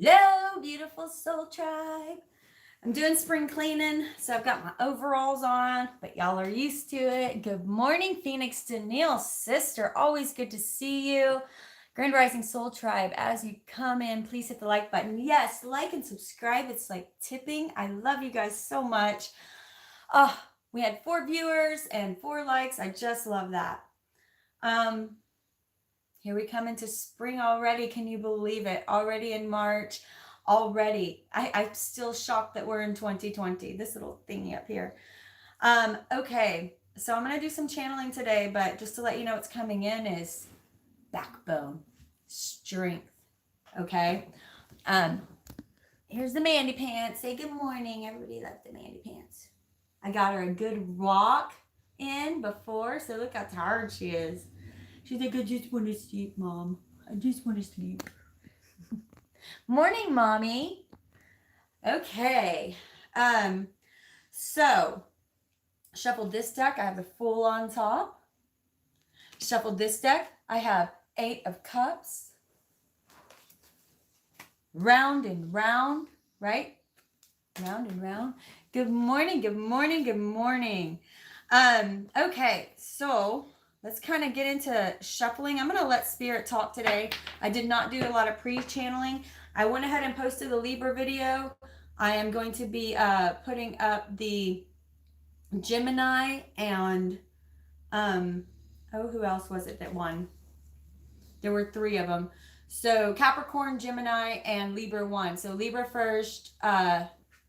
Hello, beautiful soul tribe. I'm doing spring cleaning, so I've got my overalls on, but y'all are used to it. Good morning, Phoenix Danielle, sister. Always good to see you. Grand Rising Soul Tribe, as you come in, please hit the like button. Yes, like and subscribe. It's like tipping. I love you guys so much. Oh, we had 4 viewers and 4 likes. I just love that. Here we come into spring already. Can you believe it? Already in March. Already. I'm still shocked that we're in 2020. This little thingy up here. Okay. So I'm going to do some channeling today, but just to let you know what's coming in is backbone, strength. Okay. Here's the Mandy Pants. Say good morning. Everybody loved the Mandy Pants. I got her a good walk in before, so look how tired she is. She's like, I just want to sleep, Mom. I just want to sleep. Morning, Mommy. Okay. So, shuffled this deck. I have the Fool on top. Shuffled this deck. I have 8 of Cups. Round and round, right? Round and round. Good morning, good morning, good morning. Okay, so let's kind of get into shuffling. I'm going to let Spirit talk today. I did not do a lot of pre-channeling. I went ahead and posted the Libra video. I am going to be putting up the Gemini and, who else was it that won? There were 3 of them. So Capricorn, Gemini, and Libra won. So Libra first,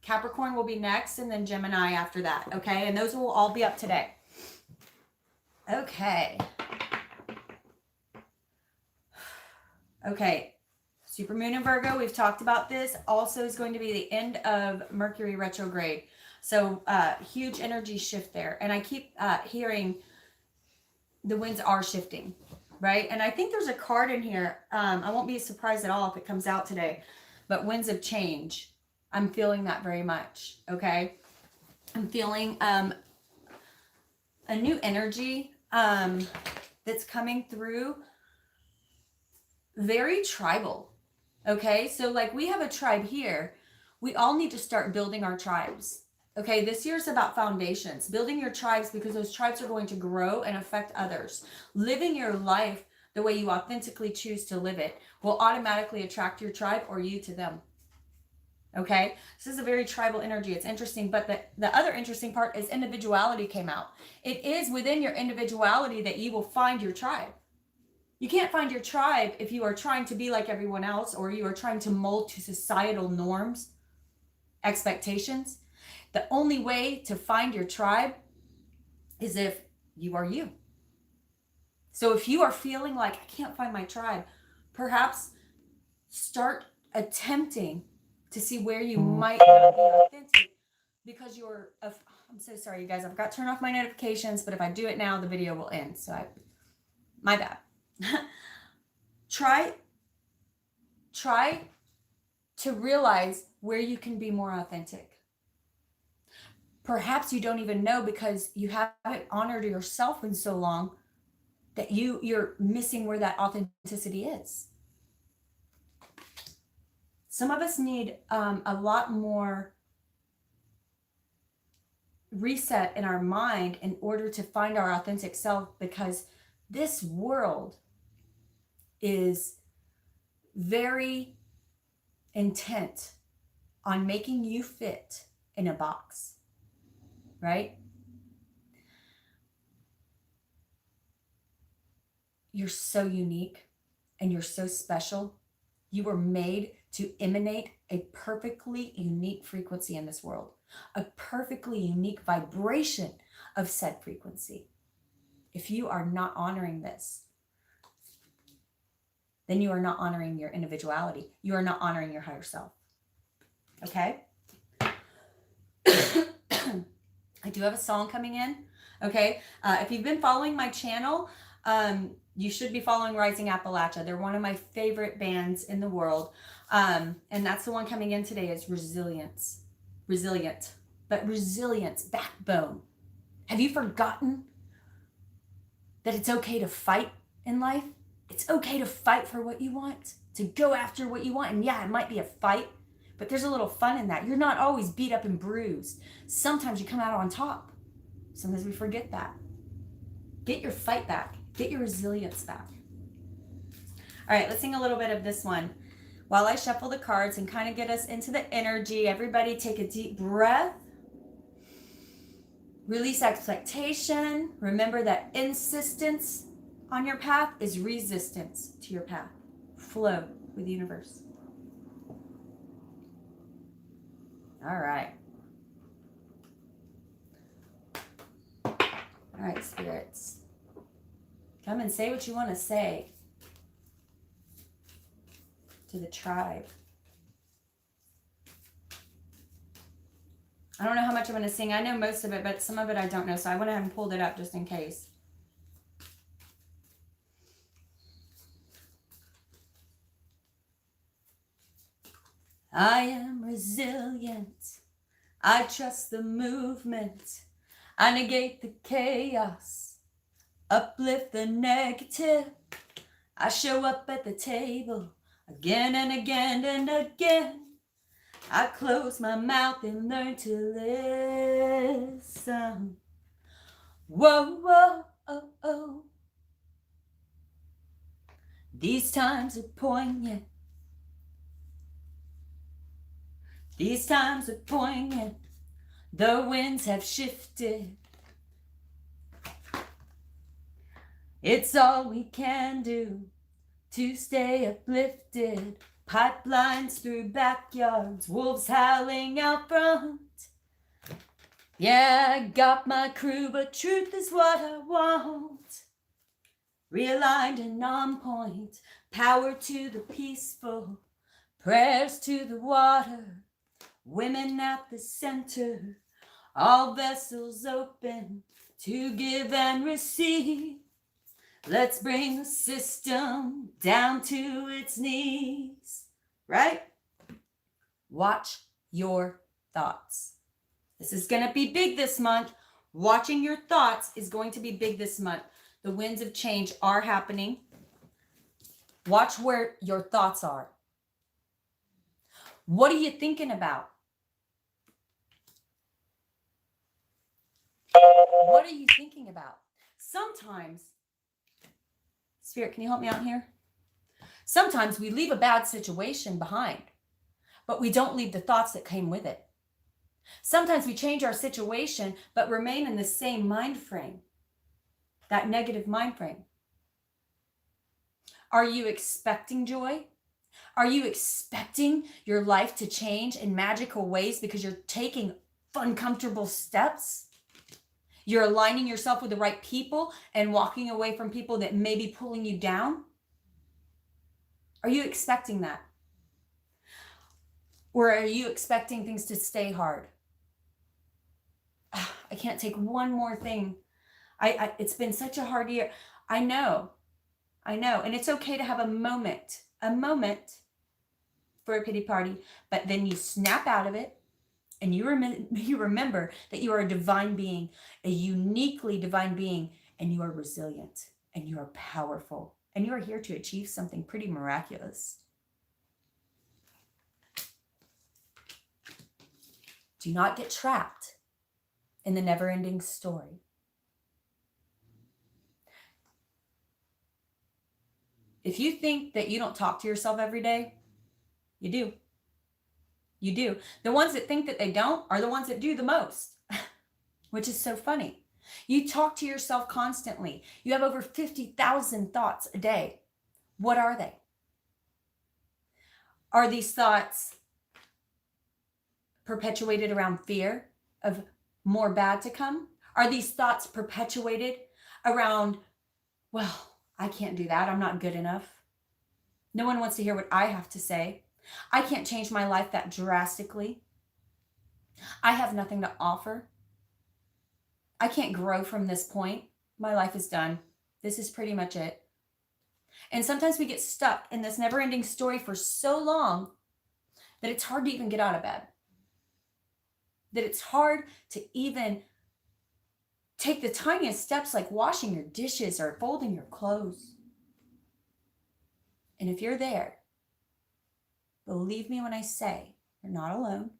Capricorn will be next, and then Gemini after that, okay? And those will all be up today. Okay. Okay. Supermoon in Virgo, we've talked about this. Also is going to be the end of Mercury retrograde. So huge energy shift there. And I keep hearing the winds are shifting, right? And I think there's a card in here. I won't be surprised at all if it comes out today. But winds of change. I'm feeling that very much, okay? I'm feeling a new energy that's coming through, very tribal, okay? So like we have a tribe here. We all need to start building our tribes, okay? This year is about foundations, building your tribes, because those tribes are going to grow and affect others. Living your life the way you authentically choose to live it will automatically attract your tribe or you to them. Okay, this is a very tribal energy. It's interesting, but the other interesting part is individuality came out. It is within your individuality that you will find your tribe. You can't find your tribe if you are trying to be like everyone else, or you are trying to mold to societal norms, expectations. The only way to find your tribe is if you are you. So if you are feeling like, I can't find my tribe, perhaps start attempting to see where you might not be authentic, because I'm so sorry, you guys. I've got to turn off my notifications, but if I do it now, the video will end. So my bad. Try to realize where you can be more authentic. Perhaps you don't even know because you haven't honored yourself in so long that you're missing where that authenticity is. Some of us need a lot more reset in our mind in order to find our authentic self, because this world is very intent on making you fit in a box, right? You're so unique and you're so special. You were made to emanate a perfectly unique frequency in this world, a perfectly unique vibration of said frequency. If you are not honoring this, then you are not honoring your individuality. You are not honoring your higher self. Okay? I do have a song coming in. Okay? If you've been following my channel, you should be following Rising Appalachia. They're one of my favorite bands in the world. And that's the one coming in today, is Resilience. Resilient. But resilience, backbone. Have you forgotten that it's okay to fight in life? It's okay to fight for what you want. to go after what you want. And yeah, it might be a fight, but there's a little fun in that. You're not always beat up and bruised. Sometimes you come out on top. Sometimes we forget that. Get your fight back. Get your resilience back. All right, let's sing a little bit of this one while I shuffle the cards and kind of get us into the energy. Everybody take a deep breath. Release expectation. Remember that insistence on your path is resistance to your path. Flow with the universe. All right. All right, spirits. Come and say what you want to say to the tribe. I don't know how much I'm going to sing. I know most of it, but some of it I don't know. So I went ahead and pulled it up just in case. I am resilient. I trust the movement. I negate the chaos. Uplift the negative. I show up at the table again and again and again. I close my mouth and learn to listen. Whoa, whoa, oh, oh. These times are poignant. These times are poignant. The winds have shifted. It's all we can do to stay uplifted. Pipelines through backyards, wolves howling out front. Yeah, I got my crew, but truth is what I want. Realigned and on point, power to the peaceful, prayers to the water, women at the center, all vessels open to give and receive. Let's bring the system down to its knees, right? Watch your thoughts. This is going to be big this month. Watching your thoughts is going to be big this month. The winds of change are happening. Watch where your thoughts are. What are you thinking about? What are you thinking about? Sometimes, Spirit, can you help me out here? Sometimes we leave a bad situation behind, but we don't leave the thoughts that came with it. Sometimes we change our situation, but remain in the same mind frame, that negative mind frame. Are you expecting joy? Are you expecting your life to change in magical ways because you're taking fun, comfortable steps? You're aligning yourself with the right people and walking away from people that may be pulling you down? Are you expecting that? Or are you expecting things to stay hard? I can't take one more thing. It's been such a hard year. I know. And it's okay to have a moment for a pity party, but then you snap out of it and you remember that you are a divine being, a uniquely divine being, and you are resilient and you are powerful and you are here to achieve something pretty miraculous. Do not get trapped in the never-ending story. If you think that you don't talk to yourself every day, you do. You do. The ones that think that they don't are the ones that do the most, which is so funny. You talk to yourself constantly. You have over 50,000 thoughts a day. What are they? Are these thoughts perpetuated around fear of more bad to come? Are these thoughts perpetuated around, well, I can't do that. I'm not good enough. No one wants to hear what I have to say. I can't change my life that drastically. I have nothing to offer. I can't grow from this point. My life is done. This is pretty much it. And sometimes we get stuck in this never-ending story for so long that it's hard to even get out of bed. That it's hard to even take the tiniest steps like washing your dishes or folding your clothes. And if you're there, Believe me when I say you're not alone.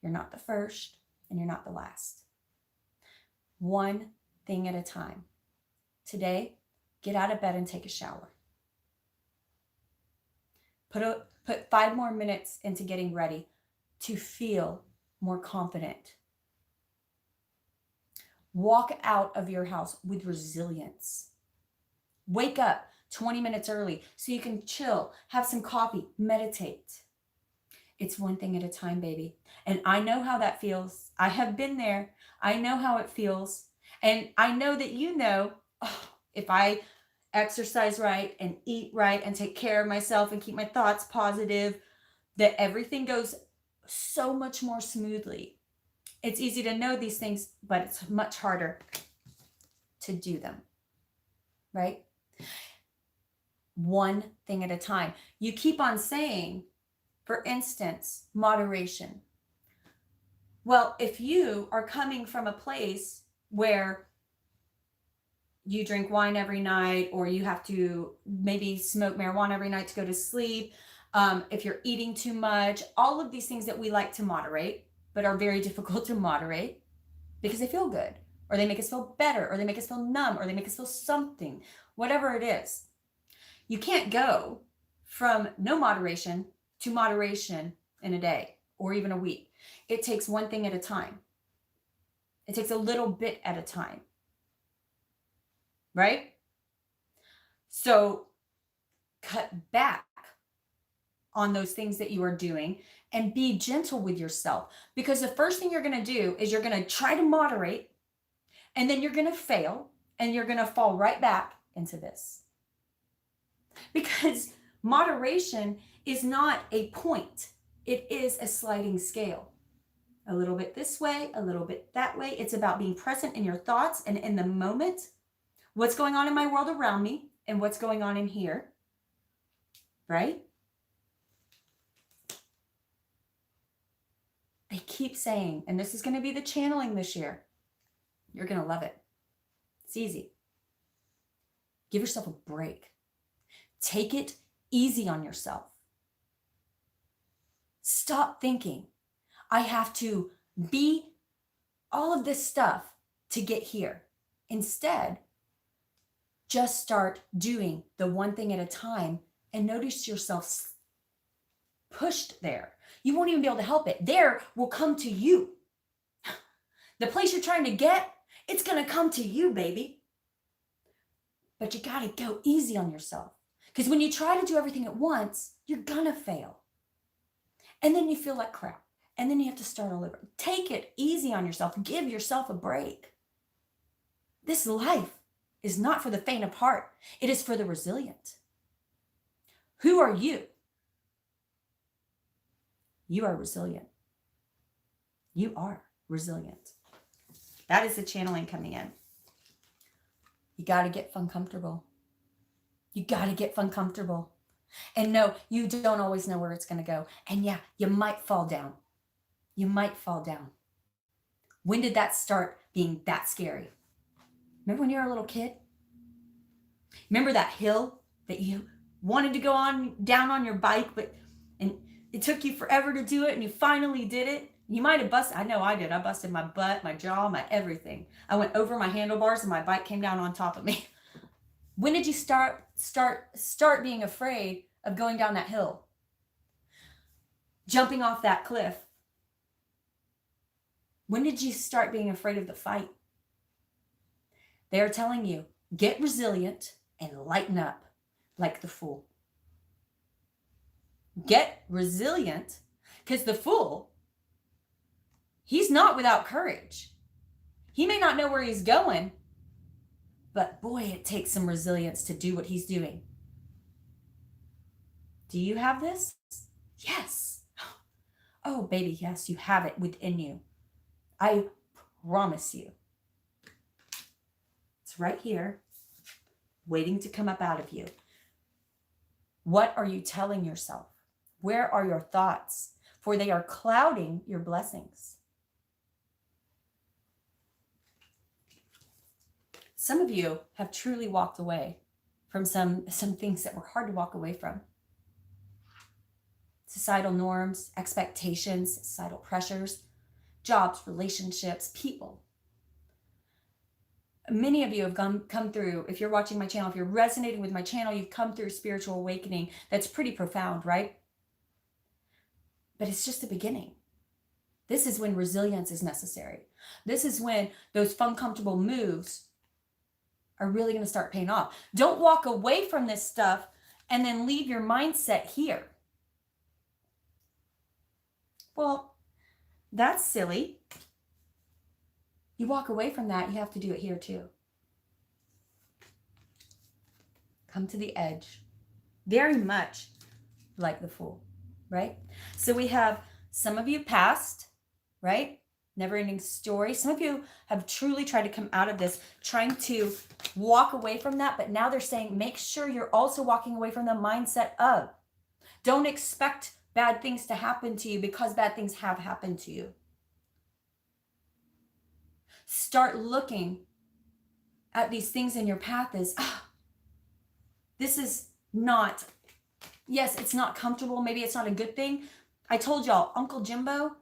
You're not the first, and you're not the last. One thing at a time. Today, get out of bed and take a shower. Put 5 more minutes into getting ready to feel more confident. Walk out of your house with resilience. Wake up 20 minutes early so you can chill, have some coffee, meditate. It's one thing at a time, baby. And I know how that feels. I have been there. I know how it feels. And I know that you know, if I exercise right and eat right and take care of myself and keep my thoughts positive, that everything goes so much more smoothly. It's easy to know these things, but it's much harder to do them, right? One thing at a time. You keep on saying, for instance, moderation. Well, if you are coming from a place where you drink wine every night, or you have to maybe smoke marijuana every night to go to sleep, if you're eating too much, all of these things that we like to moderate, but are very difficult to moderate because they feel good, or they make us feel better, or they make us feel numb, or they make us feel something, whatever it is. You can't go from no moderation to moderation in a day or even a week. It takes one thing at a time. It takes a little bit at a time. Right? So cut back on those things that you are doing and be gentle with yourself, because the first thing you're going to do is you're going to try to moderate, and then you're going to fail, and you're going to fall right back into this. Because moderation is not a point. It is a sliding scale. A little bit this way, a little bit that way. It's about being present in your thoughts and in the moment. What's going on in my world around me and what's going on in here, right? They keep saying, and this is going to be the channeling this year, you're going to love it. It's easy. Give yourself a break. Take it easy on yourself. Stop thinking, I have to be all of this stuff to get here. Instead, just start doing the one thing at a time and notice yourself pushed there. You won't even be able to help it. There will come to you. The place you're trying to get, it's going to come to you, baby. But you got to go easy on yourself. Because when you try to do everything at once, you're going to fail. And then you feel like crap. And then you have to start all over. Take it easy on yourself. Give yourself a break. This life is not for the faint of heart. It is for the resilient. Who are you? You are resilient. You are resilient. That is the channeling coming in. You got to get fun comfortable. You got to get fun comfortable. And no, you don't always know where it's going to go. And yeah, you might fall down. You might fall down. When did that start being that scary? Remember when you were a little kid? Remember that hill that you wanted to go on down on your bike, and it took you forever to do it, and you finally did it? You might have busted. I know I did. I busted my butt, my jaw, my everything. I went over my handlebars and my bike came down on top of me. When did you start being afraid of going down that hill? Jumping off that cliff? When did you start being afraid of the fight? They are telling you, get resilient and lighten up like the fool. Get resilient, because the fool, he's not without courage. He may not know where he's going, but boy, it takes some resilience to do what he's doing. Do you have this? Yes. Oh, baby, yes, you have it within you. I promise you. It's right here, waiting to come up out of you. What are you telling yourself? Where are your thoughts? For they are clouding your blessings. Some of you have truly walked away from some things that were hard to walk away from. societal norms, expectations, societal pressures, jobs, relationships, people. Many of you have come through, if you're watching my channel, if you're resonating with my channel, you've come through spiritual awakening. That's pretty profound, right? But it's just the beginning. This is when resilience is necessary. This is when those fun, comfortable moves are really going to start paying off. Don't walk away from this stuff and then leave your mindset here. Well, that's silly. You walk away from that, you have to do it here too. Come to the edge. Very much like the Fool, right? So we have some of you past, right? Never-ending story. Some of you have truly tried to come out of this, trying to walk away from that, but now they're saying, make sure you're also walking away from the mindset of, don't expect bad things to happen to you because bad things have happened to you. Start looking at these things in your path as, this is not, yes, it's not comfortable. Maybe it's not a good thing. I told y'all, Uncle Jimbo,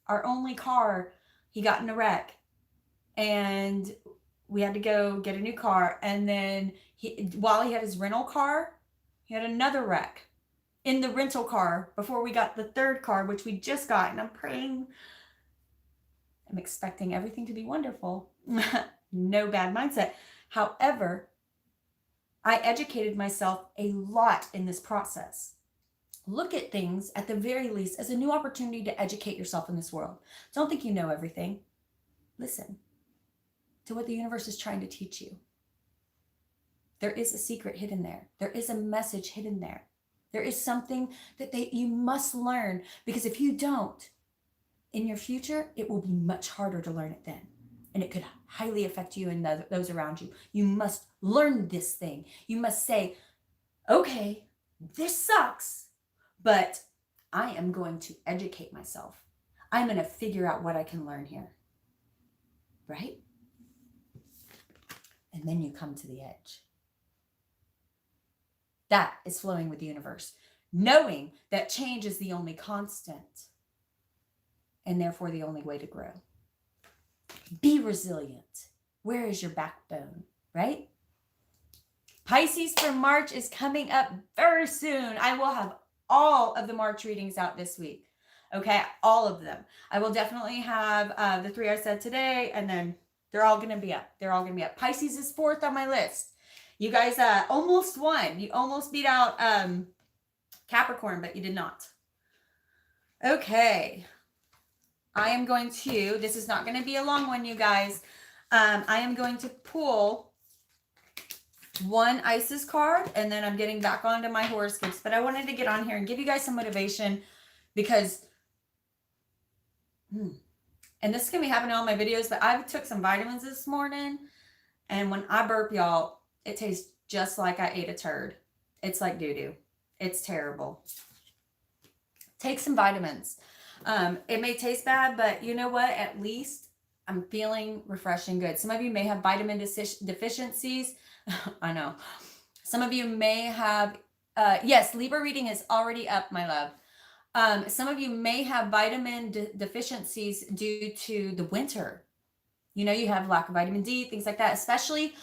our only car, he got in a wreck and we had to go get a new car. And then while he had his rental car, he had another wreck in the rental car before we got the third car, which we just got. And I'm praying, I'm expecting everything to be wonderful. No bad mindset. However, I educated myself a lot in this process. Look at things, at the very least, as a new opportunity to educate yourself in this world. Don't think you know everything. Listen to what the universe is trying to teach you. There is a secret hidden there. There is a message hidden there. There is something that you must learn, because if you don't, in your future, it will be much harder to learn it then. And it could highly affect you and those around you. You must learn this thing. You must say, okay, this sucks, but I am going to educate myself. I'm going to figure out what I can learn here. Right? And then you come to the edge. That is flowing with the universe. Knowing that change is the only constant and therefore the only way to grow. Be resilient. Where is your backbone, right? Pisces for March is coming up very soon. I will have all of the March readings out this week. Okay, all of them. I will definitely have the 3 I said today, and then they're all going to be up. They're all going to be up. Pisces is 4th on my list. You guys almost won. You almost beat out Capricorn, but you did not. Okay. I am going to, this is not going to be a long one, you guys. I am going to pull one Isis card, and then I'm getting back onto my horoscopes. But I wanted to get on here and give you guys some motivation, because, and this is going to be happening in all my videos, but I took some vitamins this morning, and when I burp, y'all, it tastes just like I ate a turd. It's like doo-doo. It's terrible. Take some vitamins. It may taste bad, but you know what? At least I'm feeling refreshing good. Some of you may have vitamin deficiencies. I know. Some of you may have, yes, Libra reading is already up, my love. Some of you may have vitamin deficiencies due to the winter. You know, you have lack of vitamin D, things like that. Especially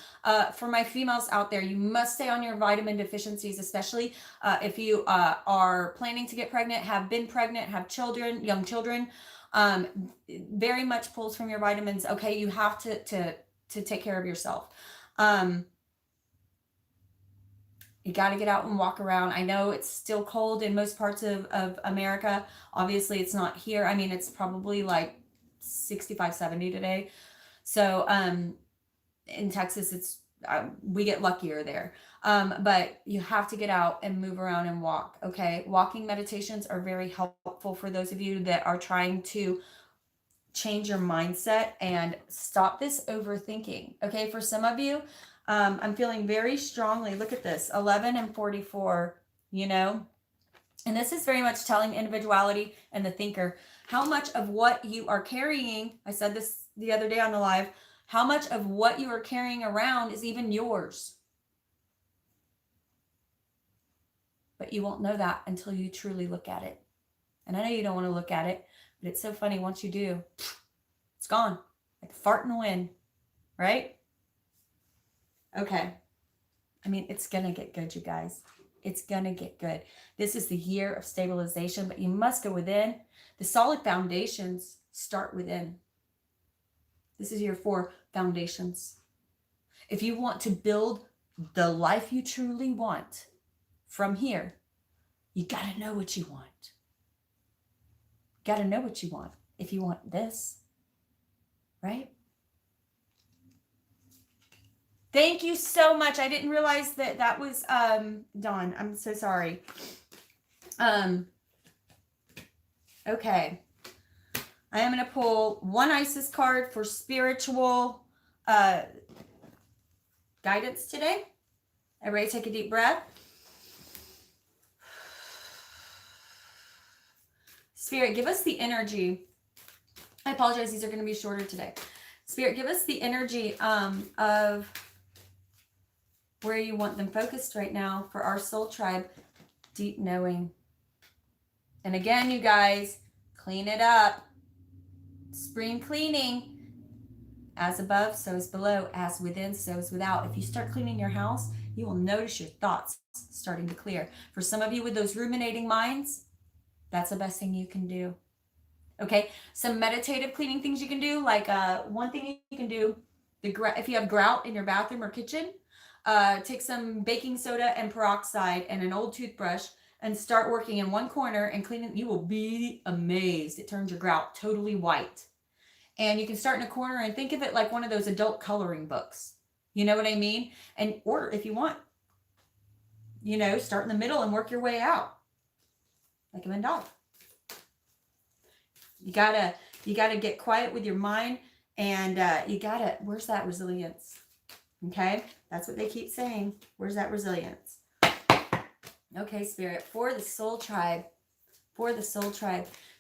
for my females out there, you must stay on your vitamin deficiencies, especially if you are planning to get pregnant, have been pregnant, have children, young children. Very much pulls from your vitamins. Okay, you have to take care of yourself. You got to get out and walk around. I know it's still cold in most parts of America. Obviously, it's not here. I mean, it's probably like 65, 70 today. So in Texas, it's we get luckier there. But you have to get out and move around and walk, okay? Walking meditations are very helpful for those of you that are trying to change your mindset and stop this overthinking, okay? For some of you, I'm feeling very strongly, look at this, 11 and 44, you know? And this is very much telling individuality and the thinker, how much of what you are carrying, I said this the other day on the live, how much of what you are carrying around is even yours. But you won't know that until you truly look at it. And I know you don't want to look at it, but it's so funny. Once you do, it's gone. Like a fart in the wind, right? Okay. I mean, it's going to get good, you guys. It's going to get good. This is the year of stabilization, but you must go within. The solid foundations start within. This is year 4, foundations. If you want to build the life you truly want from here, you got to know what you want. Got to know what you want if you want this, right? Thank you so much. I didn't realize that that was Dawn. I'm so sorry. Okay. I am going to pull one Isis card for spiritual guidance today. Everybody take a deep breath. Spirit, give us the energy. I apologize. These are going to be shorter today. Spirit, give us the energy of where you want them focused right now for our soul tribe. Deep knowing. And again, you guys, clean it up. Spring cleaning. As above, so is below. As within, so is without. If you start cleaning your house, you will notice your thoughts starting to clear. For some of you with those ruminating minds, that's the best thing you can do. Okay, some meditative cleaning things you can do. Like one thing you can do, if you have grout in your bathroom or kitchen, take some baking soda and peroxide and an old toothbrush and start working in one corner and cleaning. You will be amazed. It turns your grout totally white. And you can start in a corner and think of it like one of those adult coloring books. You know what I mean? And or if you want, start in the middle and work your way out. Like a mandala. You gotta get quiet with your mind, and where's that resilience? Okay, that's what they keep saying. Where's that resilience? Okay, Spirit, for the soul tribe,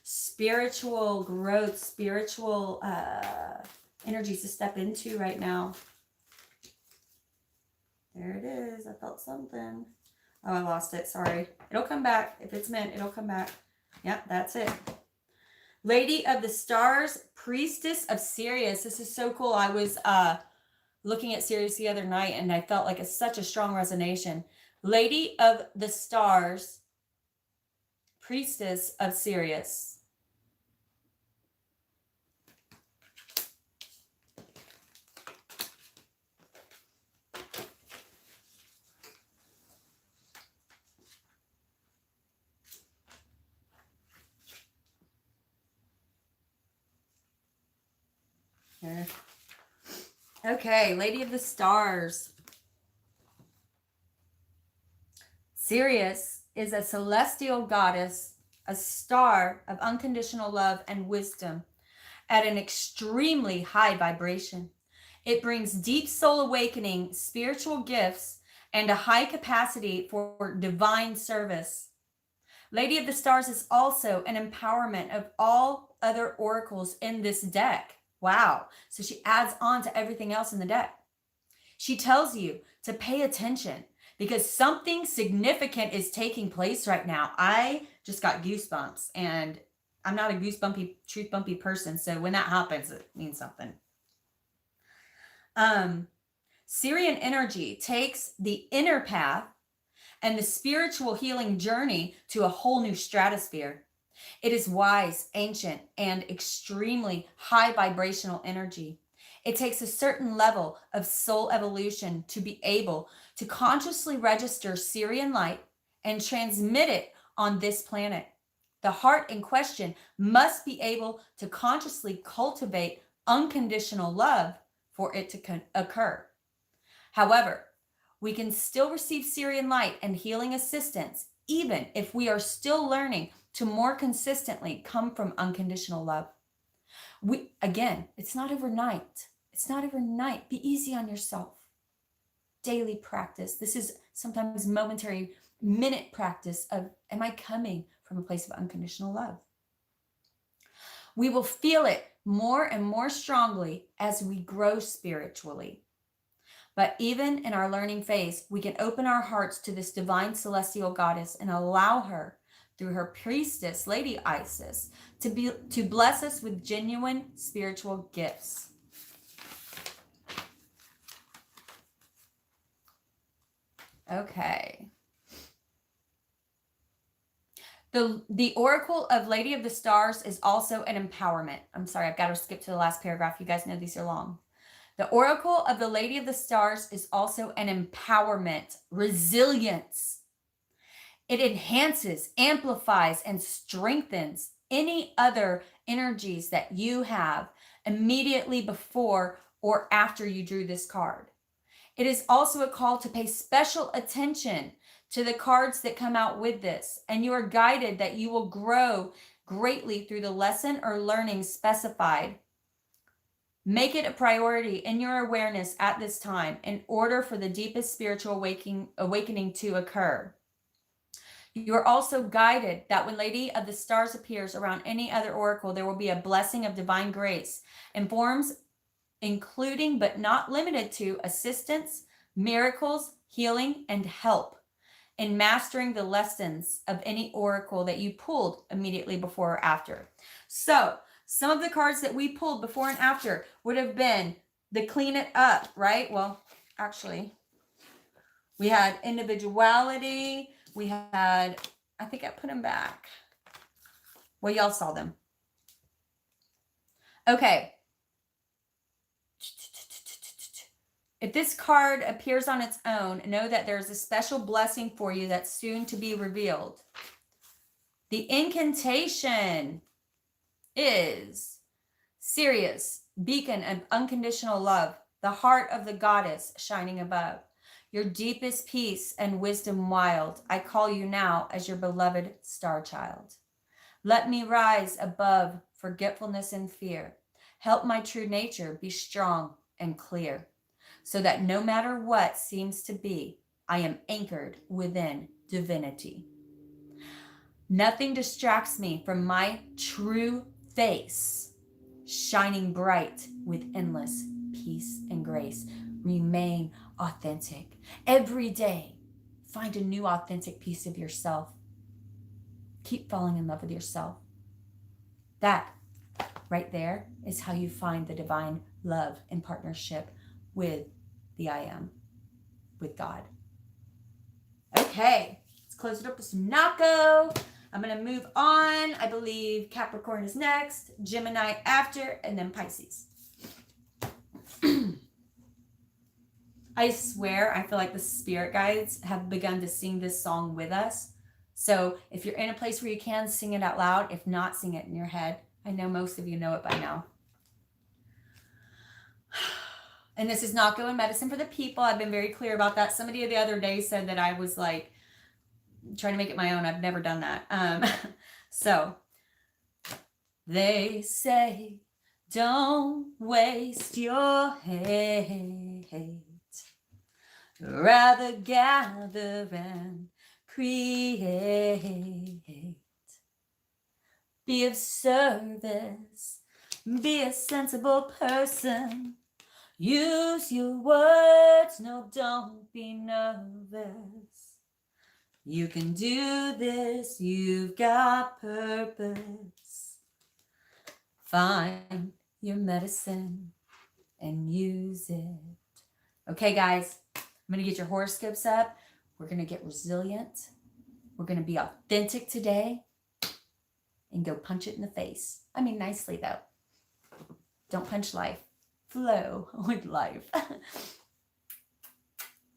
spiritual growth, spiritual energies to step into right now. There it is. I felt something. Oh, I lost it. Sorry. It'll come back. If it's meant, it'll come back. Yep, that's it. Lady of the Stars, Priestess of Sirius. This is so cool. I was looking at Sirius the other night, and I felt like such a strong resonation. Lady of the Stars, Priestess of Sirius. Here. Okay, Lady of the Stars. Sirius is a celestial goddess, a star of unconditional love and wisdom at an extremely high vibration. It brings deep soul awakening, spiritual gifts, and a high capacity for divine service. Lady of the Stars is also an empowerment of all other oracles in this deck. Wow. So she adds on to everything else in the deck. She tells you to pay attention because something significant is taking place right now. I just got goosebumps, and I'm not a goosebumpy, truth bumpy person. So when that happens, it means something. Syrian energy takes the inner path and the spiritual healing journey to a whole new stratosphere. It is wise, ancient, and extremely high vibrational energy. It takes a certain level of soul evolution to be able to consciously register Syrian light and transmit it on this planet. The heart in question must be able to consciously cultivate unconditional love for it to occur. However, we can still receive Syrian light and healing assistance even if we are still learning to more consistently come from unconditional love. It's not overnight. It's not overnight. Be easy on yourself. Daily practice. This is sometimes momentary, minute practice of, am I coming from a place of unconditional love? We will feel it more and more strongly as we grow spiritually. But even in our learning phase, we can open our hearts to this divine celestial goddess and allow her through her priestess, Lady Isis, to bless us with genuine spiritual gifts. Okay. The Oracle of Lady of the Stars is also an empowerment. I'm sorry, I've got to skip to the last paragraph. You guys know these are long. The Oracle of the Lady of the Stars is also an empowerment, resilience. It enhances, amplifies, and strengthens any other energies that you have immediately before or after you drew this card. It is also a call to pay special attention to the cards that come out with this, and you are guided that you will grow greatly through the lesson or learning specified. Make it a priority in your awareness at this time in order for the deepest spiritual awakening to occur. You are also guided that when Lady of the Stars appears around any other oracle, there will be a blessing of divine grace in forms including but not limited to assistance, miracles, healing, and help in mastering the lessons of any oracle that you pulled immediately before or after. So some of the cards that we pulled before and after would have been the clean it up, right? Well, actually, we had individuality. We had, I think I put them back. Well, y'all saw them. Okay. If this card appears on its own, know that there's a special blessing for you that's soon to be revealed. The incantation is Sirius, beacon of unconditional love, the heart of the goddess shining above. Your deepest peace and wisdom wild, I call you now as your beloved star child. Let me rise above forgetfulness and fear. Help my true nature be strong and clear, so that no matter what seems to be, I am anchored within divinity. Nothing distracts me from my true face, shining bright with endless peace and grace. Remain authentic. Every day, find a new authentic piece of yourself. Keep falling in love with yourself. That right there is how you find the divine love and partnership with the I Am, with God. Okay, let's close it up with some Nako. I'm going to move on. I believe Capricorn is next, Gemini after, and then Pisces. I swear, I feel like the spirit guides have begun to sing this song with us. So if you're in a place where you can, sing it out loud. If not, sing it in your head. I know most of you know it by now. And this is not going medicine for the people. I've been very clear about that. Somebody the other day said that I was like trying to make it my own. I've never done that. So they say, don't waste your hate. Rather gather and create. Be of service. Be a sensible person. Use your words. No, don't be nervous. You can do this. You've got purpose. Find your medicine and use it. Okay, guys. I'm going to get your horoscopes up. We're going to get resilient. We're going to be authentic today and go punch it in the face. I mean, nicely, though. Don't punch life. Flow with life.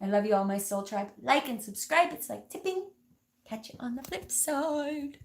I love you all, my soul tribe. Like and subscribe. It's like tipping. Catch you on the flip side.